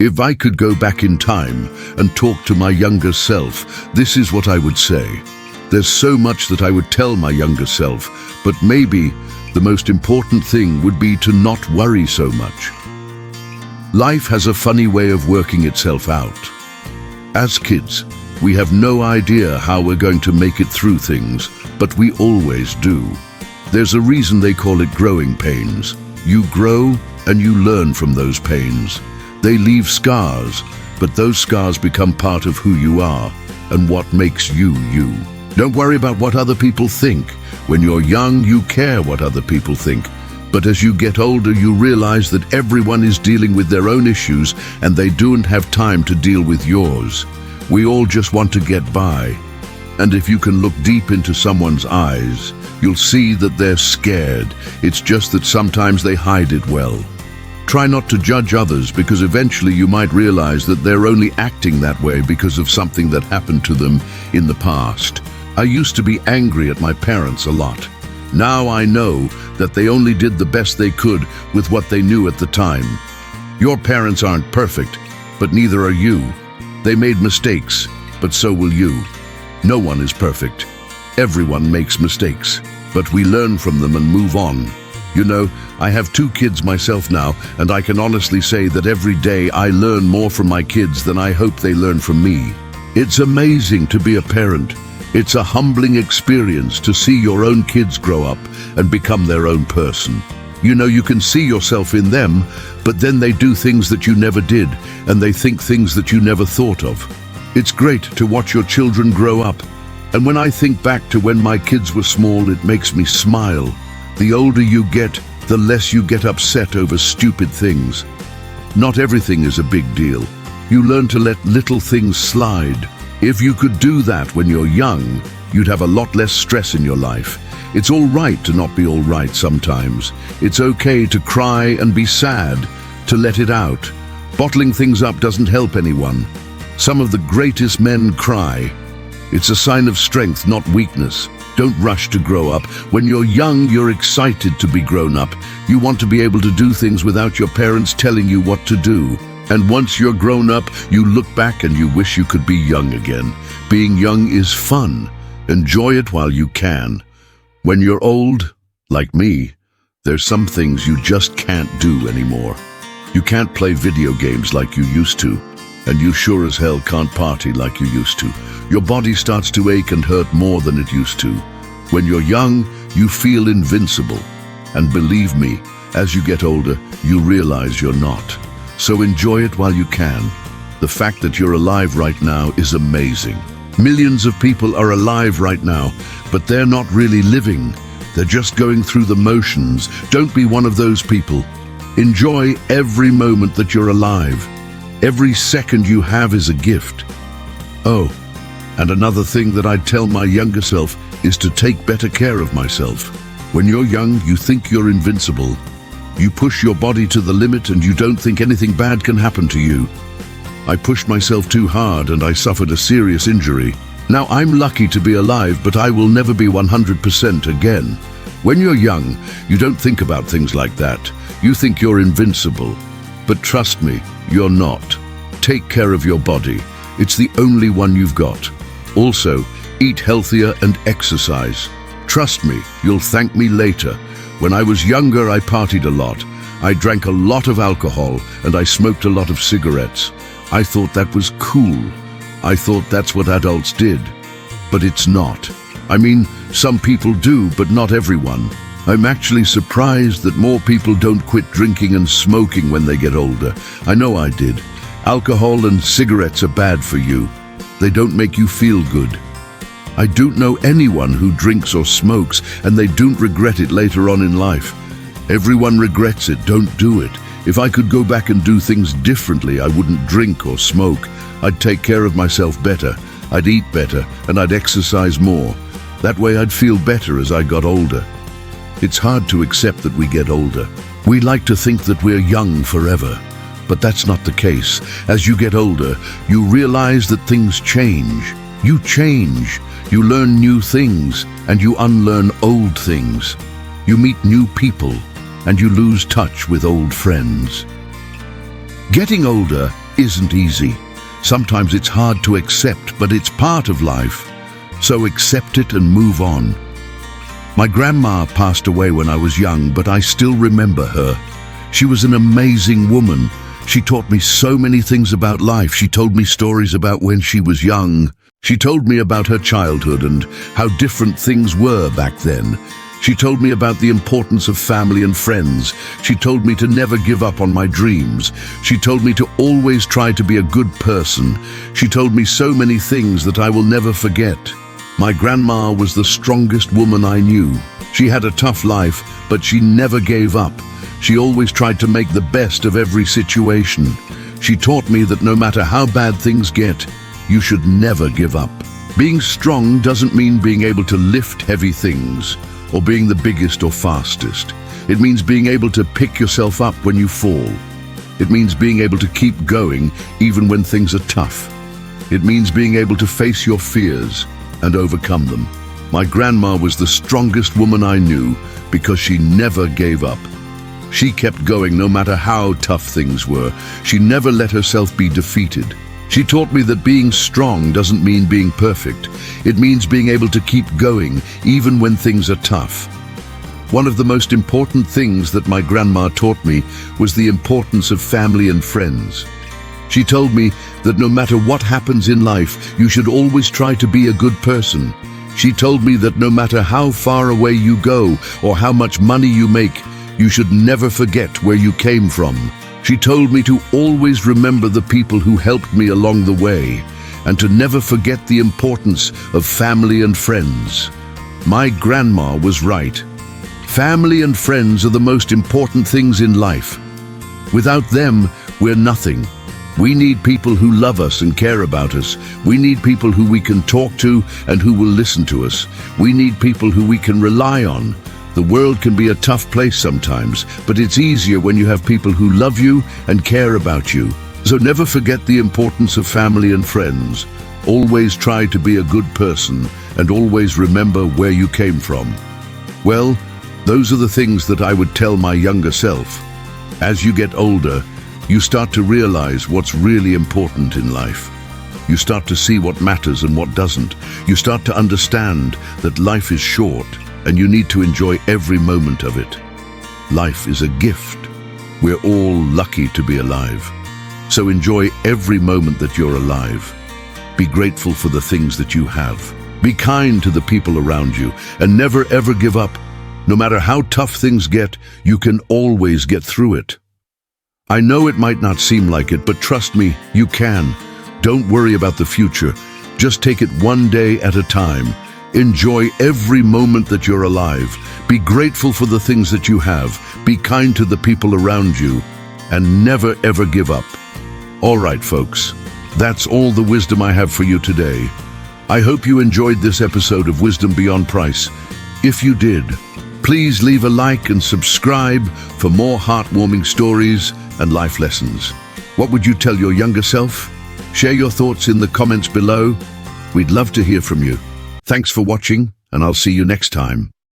If I could go back in time and talk to my younger self, this is what I would say. There's so much that I would tell my younger self, but maybe the most important thing would be to not worry so much. Life has a funny way of working itself out. As kids, we have no idea how we're going to make it through things, but we always do. There's a reason they call it growing pains. You grow and you learn from those pains. They leave scars, but those scars become part of who you are and what makes you, you. Don't worry about what other people think. When you're young, you care what other people think. But as you get older, you realize that everyone is dealing with their own issues and they don't have time to deal with yours. We all just want to get by. And if you can look deep into someone's eyes, you'll see that they're scared. It's just that sometimes they hide it well. Try not to judge others, because eventually you might realize that they're only acting that way because of something that happened to them in the past. I used to be angry at my parents a lot. Now I know that they only did the best they could with what they knew at the time. Your parents aren't perfect, but neither are you. They made mistakes, but so will you. No one is perfect. Everyone makes mistakes, but we learn from them and move on. You know, I have 2 kids myself now, and I can honestly say that every day I learn more from my kids than I hope they learn from me. It's amazing to be a parent. It's a humbling experience to see your own kids grow up and become their own person. You know, you can see yourself in them, but then they do things that you never did, and they think things that you never thought of. It's great to watch your children grow up, and when I think back to when my kids were small, it makes me smile. The older you get, the less you get upset over stupid things. Not everything is a big deal. You learn to let little things slide. If you could do that when you're young, you'd have a lot less stress in your life. It's all right to not be all right sometimes. It's okay to cry and be sad, to let it out. Bottling things up doesn't help anyone. Some of the greatest men cry. It's a sign of strength, not weakness. Don't rush to grow up. When you're young, you're excited to be grown up. You want to be able to do things without your parents telling you what to do. And once you're grown up, you look back and you wish you could be young again. Being young is fun. Enjoy it while you can. When you're old, like me, there's some things you just can't do anymore. You can't play video games like you used to, and you sure as hell can't party like you used to. Your body starts to ache and hurt more than it used to. When you're young, you feel invincible. And believe me, as you get older, you realize you're not. So enjoy it while you can. The fact that you're alive right now is amazing. Millions of people are alive right now, but they're not really living. They're just going through the motions. Don't be one of those people. Enjoy every moment that you're alive. Every second you have is a gift. Oh, and another thing that I'd tell my younger self is to take better care of myself. When you're young, you think you're invincible. You push your body to the limit and you don't think anything bad can happen to you. I pushed myself too hard and I suffered a serious injury. Now I'm lucky to be alive, but I will never be 100% again. When you're young, you don't think about things like that. You think you're invincible. But trust me, you're not. Take care of your body. It's the only one you've got. Also, eat healthier and exercise. Trust me, you'll thank me later. When I was younger, I partied a lot. I drank a lot of alcohol and I smoked a lot of cigarettes. I thought that was cool. I thought that's what adults did. But it's not. I mean, some people do, but not everyone. I'm actually surprised that more people don't quit drinking and smoking when they get older. I know I did. Alcohol and cigarettes are bad for you. They don't make you feel good. I don't know anyone who drinks or smokes and they don't regret it later on in life. Everyone regrets it. Don't do it. If I could go back and do things differently, I wouldn't drink or smoke. I'd take care of myself better. I'd eat better and I'd exercise more. That way I'd feel better as I got older. It's hard to accept that we get older. We like to think that we're young forever. But that's not the case. As you get older, you realize that things change. You change. You learn new things, and you unlearn old things. You meet new people, and you lose touch with old friends. Getting older isn't easy. Sometimes it's hard to accept, but it's part of life. So accept it and move on. My grandma passed away when I was young, but I still remember her. She was an amazing woman. She taught me so many things about life. She told me stories about when she was young. She told me about her childhood and how different things were back then. She told me about the importance of family and friends. She told me to never give up on my dreams. She told me to always try to be a good person. She told me so many things that I will never forget. My grandma was the strongest woman I knew. She had a tough life, but she never gave up. She always tried to make the best of every situation. She taught me that no matter how bad things get, you should never give up. Being strong doesn't mean being able to lift heavy things or being the biggest or fastest. It means being able to pick yourself up when you fall. It means being able to keep going even when things are tough. It means being able to face your fears and overcome them. My grandma was the strongest woman I knew because she never gave up. She kept going no matter how tough things were. She never let herself be defeated. She taught me that being strong doesn't mean being perfect. It means being able to keep going even when things are tough. One of the most important things that my grandma taught me was the importance of family and friends. She told me that no matter what happens in life, you should always try to be a good person. She told me that no matter how far away you go or how much money you make, you should never forget where you came from. She told me to always remember the people who helped me along the way and to never forget the importance of family and friends. My grandma was right. Family and friends are the most important things in life. Without them, we're nothing. We need people who love us and care about us. We need people who we can talk to and who will listen to us. We need people who we can rely on. The world can be a tough place sometimes, but it's easier when you have people who love you and care about you. So never forget the importance of family and friends. Always try to be a good person and always remember where you came from. Well, those are the things that I would tell my younger self. As you get older, you start to realize what's really important in life. You start to see what matters and what doesn't. You start to understand that life is short and you need to enjoy every moment of it. Life is a gift. We're all lucky to be alive. So enjoy every moment that you're alive. Be grateful for the things that you have. Be kind to the people around you and never ever give up. No matter how tough things get, you can always get through it. I know it might not seem like it, but trust me, you can. Don't worry about the future. Just take it one day at a time. Enjoy every moment that you're alive. Be grateful for the things that you have. Be kind to the people around you. And never ever give up. All right, folks. That's all the wisdom I have for you today. I hope you enjoyed this episode of Wisdom Beyond Price. If you did, please leave a like and subscribe for more heartwarming stories and life lessons. What would you tell your younger self? Share your thoughts in the comments below. We'd love to hear from you. Thanks for watching, and I'll see you next time.